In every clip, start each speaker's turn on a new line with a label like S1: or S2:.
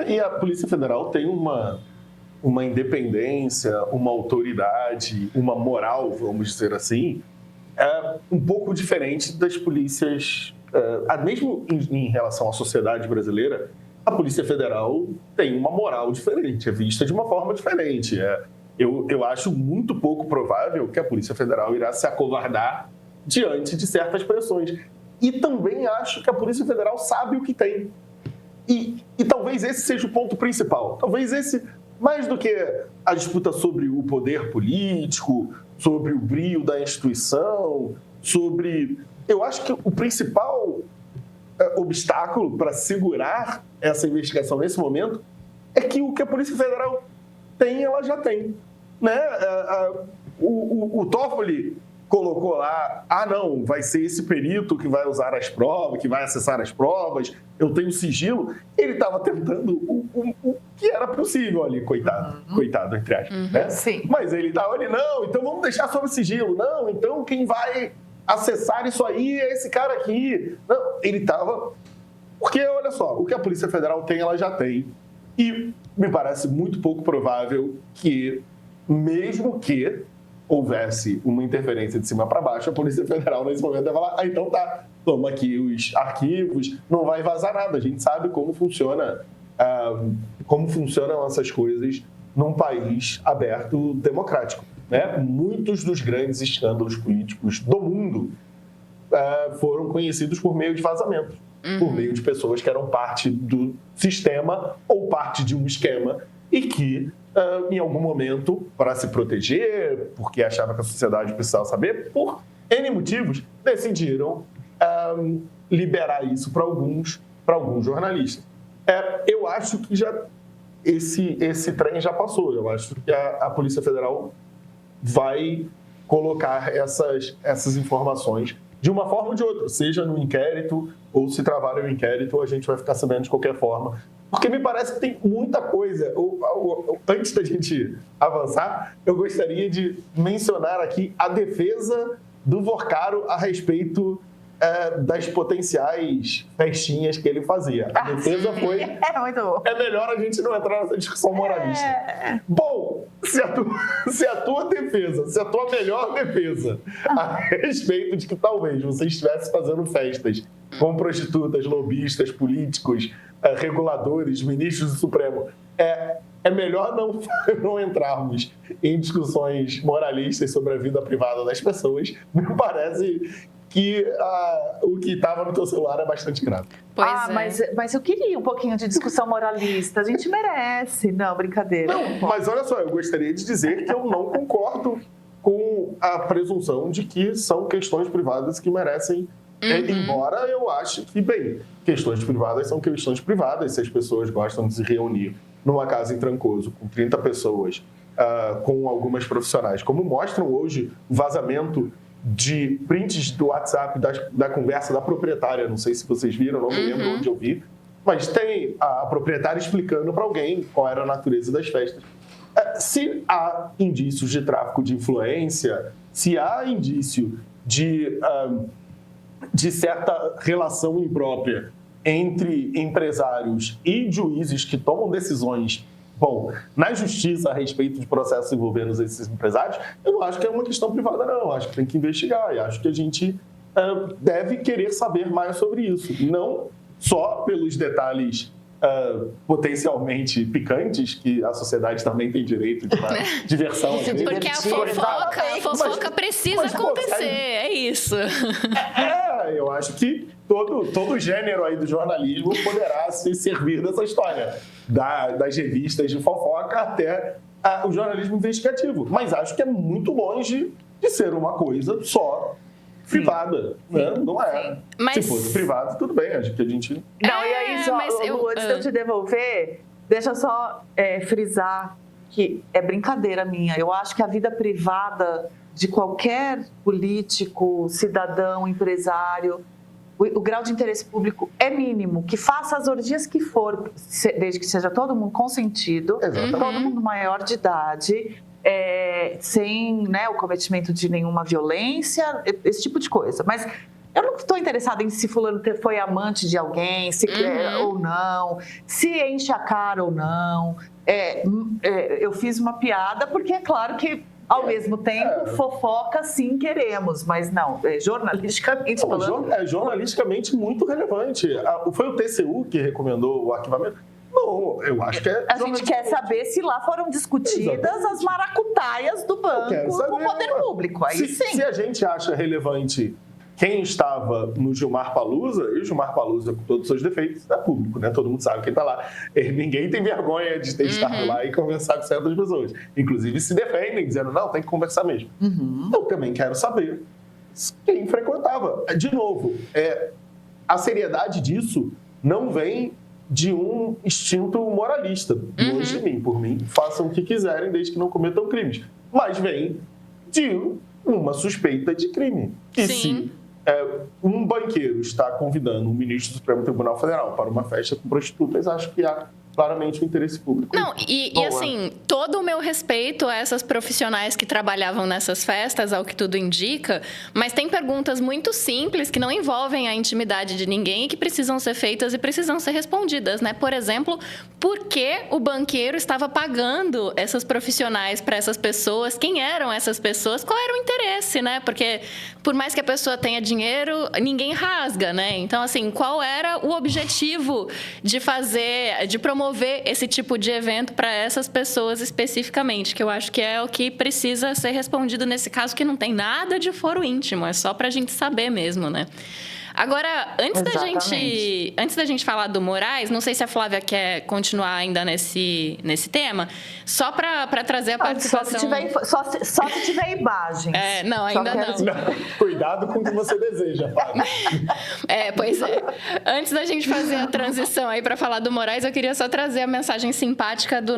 S1: E a Polícia Federal tem uma independência, uma autoridade, uma moral, vamos dizer assim, um pouco diferente das polícias, mesmo em relação à sociedade brasileira. A Polícia Federal tem uma moral diferente, é vista de uma forma diferente. Eu acho muito pouco provável que a Polícia Federal irá se acovardar diante de certas pressões. E também acho que a Polícia Federal sabe o que tem. E talvez esse seja o ponto principal. Talvez esse, mais do que a disputa sobre o poder político, sobre o brio da instituição, eu acho que o principal obstáculo para segurar essa investigação nesse momento é que o que a Polícia Federal tem, ela já tem. Né? O Toffoli colocou lá, não, vai ser esse perito que vai usar as provas, que vai acessar as provas, eu tenho sigilo. Ele estava tentando o que era possível ali, coitado, entre aspas. Né?
S2: Sim.
S1: Mas ele estava ali, não, então vamos deixar sob sigilo. Não, então quem vai acessar isso aí é esse cara aqui. Não, ele estava... Porque, olha só, o que a Polícia Federal tem, ela já tem. E me parece muito pouco provável que, mesmo que houvesse uma interferência de cima para baixo, a Polícia Federal, nesse momento, vai falar, então tá, toma aqui os arquivos, não vai vazar nada. A gente sabe como funcionam essas coisas num país aberto, democrático. Né? Muitos dos grandes escândalos políticos do mundo foram conhecidos por meio de vazamentos, por meio de pessoas que eram parte do sistema ou parte de um esquema e que, em algum momento, para se proteger, porque achava que a sociedade precisava saber, por N motivos, decidiram liberar isso para alguns jornalistas. Eu acho que esse trem já passou. Eu acho que a Polícia Federal vai colocar essas informações de uma forma ou de outra, seja no inquérito ou se travar o inquérito, a gente vai ficar sabendo de qualquer forma. Porque me parece que tem muita coisa. Antes da gente avançar, eu gostaria de mencionar aqui a defesa do Vorcaro a respeito das potenciais festinhas que ele fazia. A defesa foi...
S2: muito bom.
S1: É melhor a gente não entrar nessa discussão moralista. Bom, se a tua defesa, se a tua melhor defesa a respeito de que talvez você estivesse fazendo festas com prostitutas, lobistas, políticos, reguladores, ministros do Supremo, é melhor não entrarmos em discussões moralistas sobre a vida privada das pessoas. Me parece que o que estava no teu celular é bastante grave.
S2: Mas eu queria um pouquinho de discussão moralista. A gente merece. Não, brincadeira.
S1: Não, mas olha só, eu gostaria de dizer que eu não concordo com a presunção de que são questões privadas que merecem, embora eu ache que, bem, questões privadas são questões privadas. Se as pessoas gostam de se reunir numa casa em Trancoso com 30 pessoas, com algumas profissionais, como mostram hoje o vazamento de prints do WhatsApp da conversa da proprietária, não sei se vocês viram, não me lembro onde eu vi, mas tem a proprietária explicando para alguém qual era a natureza das festas. Se há indícios de tráfico de influência, se há indício de certa relação imprópria entre empresários e juízes que tomam decisões na justiça a respeito de processos envolvendo esses empresários, eu não acho que é uma questão privada, não. Eu acho que tem que investigar e acho que a gente deve querer saber mais sobre isso. Não só pelos detalhes potencialmente picantes, que a sociedade também tem direito de uma diversão.
S3: Porque a fofoca precisa acontecer, é isso.
S1: Eu acho que todo gênero aí do jornalismo poderá se servir dessa história, das revistas de fofoca até o jornalismo investigativo. Mas acho que é muito longe de ser uma coisa só privada, né? Não é.
S3: Mas...
S1: Se fosse privado, tudo bem, acho que a gente...
S2: Não, e aí, Lu, antes de eu te devolver, deixa eu só frisar que é brincadeira minha. Eu acho que a vida privada de qualquer político, cidadão, empresário, o grau de interesse público é mínimo, que faça as orgias que for, desde que seja todo mundo consentido, todo mundo maior de idade, sem o cometimento de nenhuma violência, esse tipo de coisa. Mas Eu não estou interessada em se fulano foi amante de alguém, se quer ou não, se enche a cara ou não. Eu fiz uma piada porque é claro que, ao mesmo tempo, fofoca sim queremos, mas não, jornalisticamente falando...
S1: É jornalisticamente muito relevante. Foi o TCU que recomendou o arquivamento? Não, eu acho que é...
S2: A gente quer saber se lá foram discutidas as maracutaias do banco com o poder público. Aí sim.
S1: Se a gente acha relevante quem estava no Gilmar Palusa, e o Gilmar Palusa, com todos os seus defeitos, é público, né? Todo mundo sabe quem está lá. Ninguém tem vergonha de ter estado lá e conversar com certas pessoas. Inclusive se defendem, dizendo, não, tem que conversar mesmo. Eu também quero saber quem frequentava. De novo, a seriedade disso não vem de um instinto moralista. Longe de mim, por mim, façam o que quiserem desde que não cometam crimes. Mas vem de uma suspeita de crime. E se um banqueiro está convidando um ministro do Supremo Tribunal Federal para uma festa com prostitutas, acho que há claramente o interesse público.
S3: Não, e assim, todo o meu respeito a essas profissionais que trabalhavam nessas festas, ao que tudo indica, mas tem perguntas muito simples que não envolvem a intimidade de ninguém e que precisam ser feitas e precisam ser respondidas, né? Por exemplo, por que o banqueiro estava pagando essas profissionais para essas pessoas? Quem eram essas pessoas? Qual era o interesse, né? Porque por mais que a pessoa tenha dinheiro, ninguém rasga, né? Então, assim, qual era o objetivo de promover esse tipo de evento para essas pessoas especificamente, que eu acho que é o que precisa ser respondido nesse caso, que não tem nada de foro íntimo, é só para a gente saber mesmo, né? Agora, antes da gente falar do Moraes, não sei se a Flávia quer continuar ainda nesse tema, só para trazer a participação...
S2: Só se tiver imagem.
S3: Não, ainda não.
S1: Cuidado com o que você deseja, Flávia.
S3: Pois é. Antes da gente fazer a transição aí para falar do Moraes, eu queria só trazer a mensagem simpática da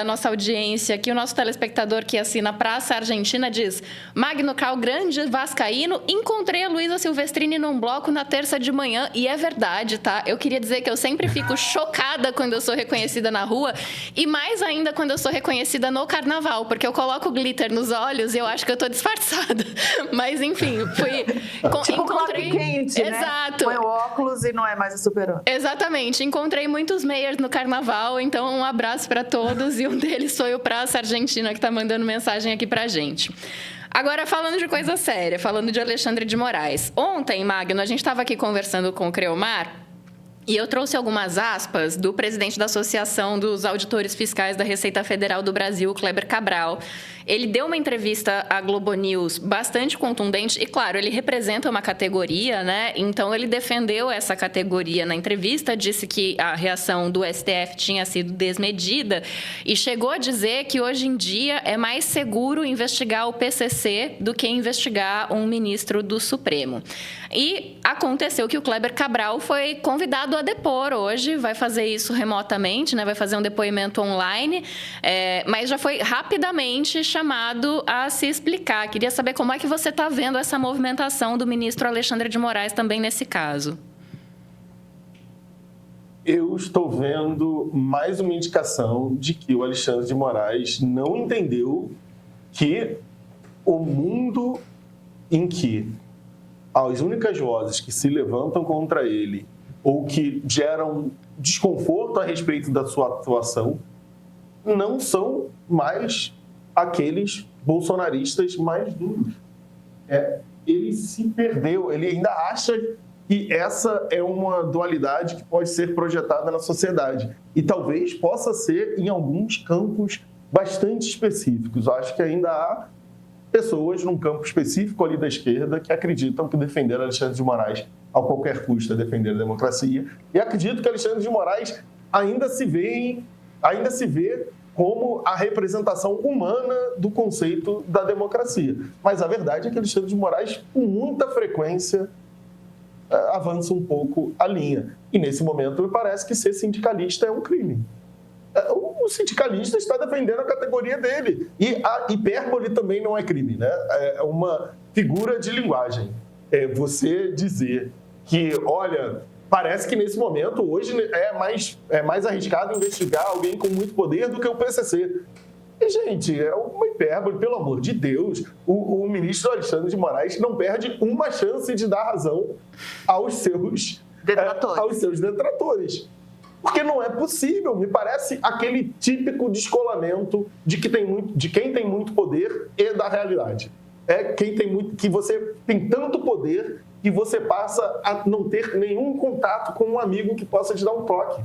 S3: nossa audiência aqui. O nosso telespectador que assina Praça Argentina diz: Magno Cal, grande vascaíno, encontrei a Luísa Silvestrini num bloco na terça de manhã, e é verdade, tá? Eu queria dizer que eu sempre fico chocada quando eu sou reconhecida na rua, e mais ainda quando eu sou reconhecida no carnaval, porque eu coloco glitter nos olhos e eu acho que eu tô disfarçada. Mas, enfim, encontrei...
S2: quente,
S3: exato.
S2: Põe o óculos e não é mais o Super-Homem.
S3: Exatamente. Encontrei muitos meias no carnaval, então um abraço para todos, e um deles foi o Praça Argentina, que tá mandando mensagem aqui pra gente. Agora, falando de coisa séria, falando de Alexandre de Moraes. Ontem, Magno, a gente estava aqui conversando com o Creomar e eu trouxe algumas aspas do presidente da Associação dos Auditores Fiscais da Receita Federal do Brasil, Kleber Cabral. Ele deu uma entrevista à Globo News bastante contundente e, claro, ele representa uma categoria, né? Então, ele defendeu essa categoria na entrevista, disse que a reação do STF tinha sido desmedida e chegou a dizer que, hoje em dia, é mais seguro investigar o PCC do que investigar um ministro do Supremo. E aconteceu que o Kleber Cabral foi convidado a depor hoje, vai fazer isso remotamente, né? Vai fazer um depoimento online, mas já foi rapidamente chamado a se explicar. Queria saber como é que você está vendo essa movimentação do ministro Alexandre de Moraes também nesse caso.
S1: Eu estou vendo mais uma indicação de que o Alexandre de Moraes não entendeu que o mundo em que as únicas vozes que se levantam contra ele ou que geram desconforto a respeito da sua atuação não são mais aqueles bolsonaristas mais duros. Ele se perdeu, ele ainda acha que essa é uma dualidade que pode ser projetada na sociedade. E talvez possa ser em alguns campos bastante específicos. Eu acho que ainda há pessoas num campo específico ali da esquerda que acreditam que defender Alexandre de Moraes a qualquer custo é defender a democracia. E acredito que Alexandre de Moraes ainda se vê como a representação humana do conceito da democracia. Mas a verdade é que Alexandre de Moraes, com muita frequência, avança um pouco a linha. E nesse momento me parece que ser sindicalista é um crime. O sindicalista está defendendo a categoria dele. E a hipérbole também não é crime, né? É uma figura de linguagem. Você dizer que, olha, parece que nesse momento, hoje, é mais arriscado investigar alguém com muito poder do que o PCC. E, gente, é uma hipérbole, pelo amor de Deus. O ministro Alexandre de Moraes não perde uma chance de dar razão aos seus detratores. Porque não é possível, me parece aquele típico descolamento de quem tem muito poder e da realidade. Que você tem tanto poder que você passa a não ter nenhum contato com um amigo que possa te dar um toque,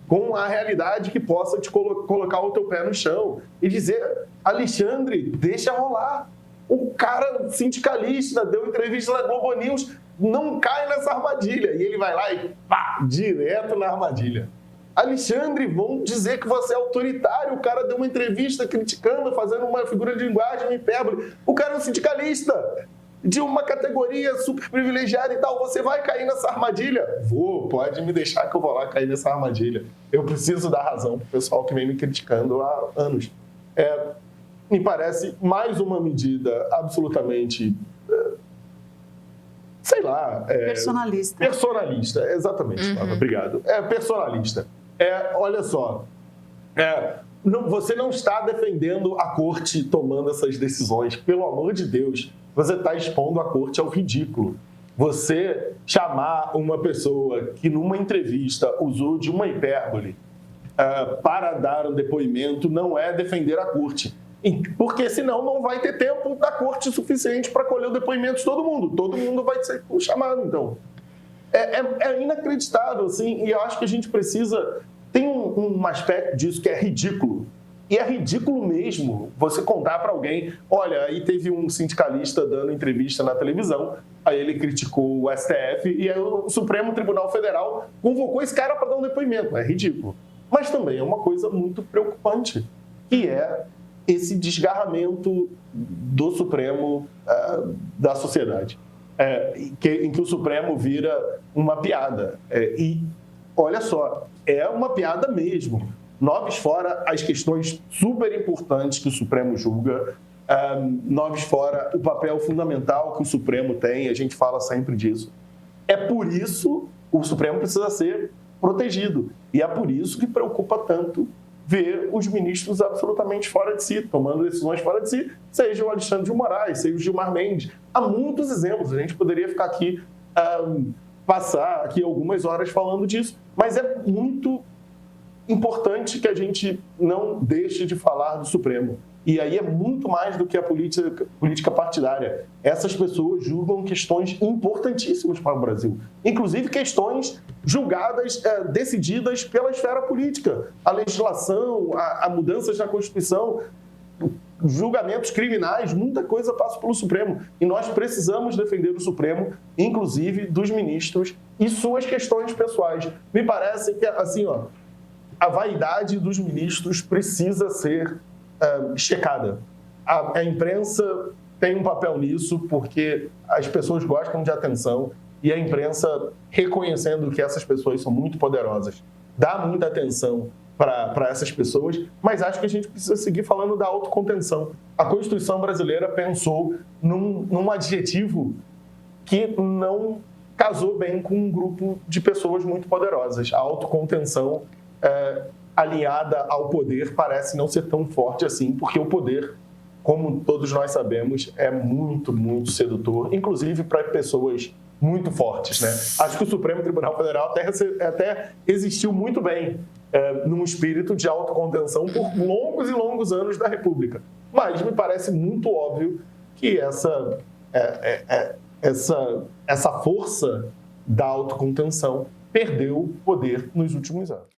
S1: com a realidade que possa te colocar o teu pé no chão e dizer: Alexandre, deixa rolar. O cara sindicalista deu entrevista na Globo News, não cai nessa armadilha. E ele vai lá e pá, direto na armadilha. Alexandre, vão dizer que você é autoritário. O cara deu uma entrevista criticando, fazendo uma figura de linguagem, uma hipérbole. O cara é um sindicalista de uma categoria super privilegiada e tal. Você vai cair nessa armadilha? Pode me deixar que eu vou lá cair nessa armadilha. Eu preciso dar razão pro pessoal que vem me criticando há anos. Me parece mais uma medida absolutamente,
S2: personalista.
S1: Personalista, exatamente. Obrigado. Personalista. Olha só, você não está defendendo a corte tomando essas decisões. Pelo amor de Deus, você está expondo a corte ao ridículo. Você chamar uma pessoa que numa entrevista usou de uma hipérbole para dar um depoimento não é defender a corte. Porque senão não vai ter tempo da corte suficiente para colher o depoimento de todo mundo. Todo mundo vai ser chamado, então. É inacreditável, assim, e eu acho que a gente precisa... Tem um aspecto disso que é ridículo. E é ridículo mesmo você contar para alguém: olha, aí teve um sindicalista dando entrevista na televisão, aí ele criticou o STF e aí o Supremo Tribunal Federal convocou esse cara para dar um depoimento. É ridículo. Mas também é uma coisa muito preocupante, que é esse desgarramento do Supremo da sociedade, em que o Supremo vira uma piada. E olha só, é uma piada mesmo. Noves fora as questões super importantes que o Supremo julga, noves fora o papel fundamental que o Supremo tem, a gente fala sempre disso. É por isso que o Supremo precisa ser protegido. E é por isso que preocupa tanto ver os ministros absolutamente fora de si, tomando decisões fora de si, seja o Alexandre de Moraes, seja o Gilmar Mendes. Há muitos exemplos, a gente poderia ficar aqui, passar aqui algumas horas falando disso, mas é muito importante que a gente não deixe de falar do Supremo. E aí é muito mais do que a política partidária. Essas pessoas julgam questões importantíssimas para o Brasil, inclusive questões julgadas, decididas pela esfera política. A legislação, a mudanças na Constituição, julgamentos criminais, muita coisa passa pelo Supremo. E nós precisamos defender o Supremo, inclusive dos ministros e suas questões pessoais. Me parece que, assim, a vaidade dos ministros precisa ser checada. A imprensa tem um papel nisso, porque as pessoas gostam de atenção e a imprensa, reconhecendo que essas pessoas são muito poderosas, dá muita atenção para essas pessoas, mas acho que a gente precisa seguir falando da autocontenção. A Constituição brasileira pensou num adjetivo que não casou bem com um grupo de pessoas muito poderosas. A autocontenção alinhada ao poder parece não ser tão forte assim, porque o poder, como todos nós sabemos, é muito, muito sedutor, inclusive para pessoas muito fortes, né? Acho que o Supremo Tribunal Federal até existiu muito bem num espírito de autocontenção por longos e longos anos da República. Mas me parece muito óbvio que essa força da autocontenção perdeu poder nos últimos anos.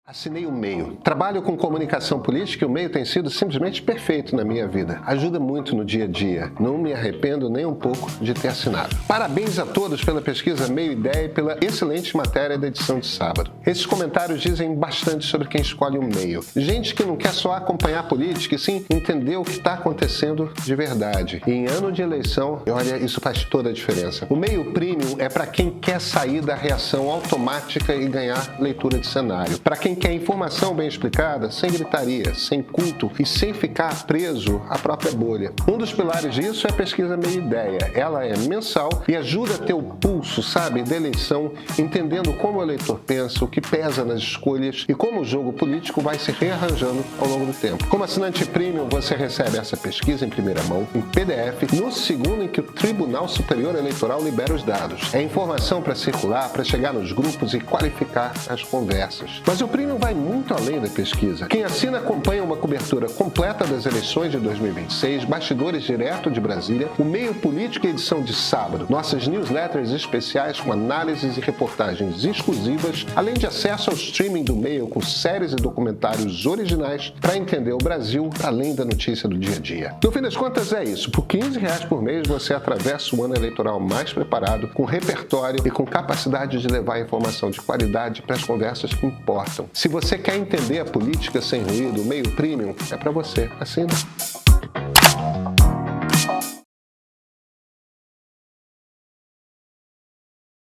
S4: Assinei o MEIO. Trabalho com comunicação política e o MEIO tem sido simplesmente perfeito na minha vida. Ajuda muito no dia a dia. Não me arrependo nem um pouco de ter assinado. Parabéns a todos pela pesquisa Meio Ideia e pela excelente matéria da edição de sábado. Esses comentários dizem bastante sobre quem escolhe o MEIO. Gente que não quer só acompanhar a política e sim entender o que está acontecendo de verdade. E em ano de eleição, olha, isso faz toda a diferença. O MEIO Premium é para quem quer sair da reação automática e ganhar leitura de cenário. Para quem alguém quer informação bem explicada, sem gritaria, sem culto e sem ficar preso à própria bolha. Um dos pilares disso é a pesquisa Meia Ideia. Ela é mensal e ajuda a ter o pulso, sabe, da eleição, entendendo como o eleitor pensa, o que pesa nas escolhas e como o jogo político vai se rearranjando ao longo do tempo. Como assinante premium, você recebe essa pesquisa em primeira mão, em PDF, no segundo em que o Tribunal Superior Eleitoral libera os dados. É informação para circular, para chegar nos grupos e qualificar as conversas. Mas o premium vai muito além da pesquisa. Quem assina acompanha uma cobertura completa das eleições de 2026, bastidores direto de Brasília, o meio político e edição de sábado, nossas newsletters especiais com análises e reportagens exclusivas, além de acesso ao streaming do Meio com séries e documentários originais para entender o Brasil para além da notícia do dia a dia. No fim das contas é isso. Por R$15 por mês você atravessa o ano eleitoral mais preparado, com repertório e com capacidade de levar informação de qualidade para as conversas que importam. Se você quer entender a política sem ruído, o Meio Premium é para você. Assina.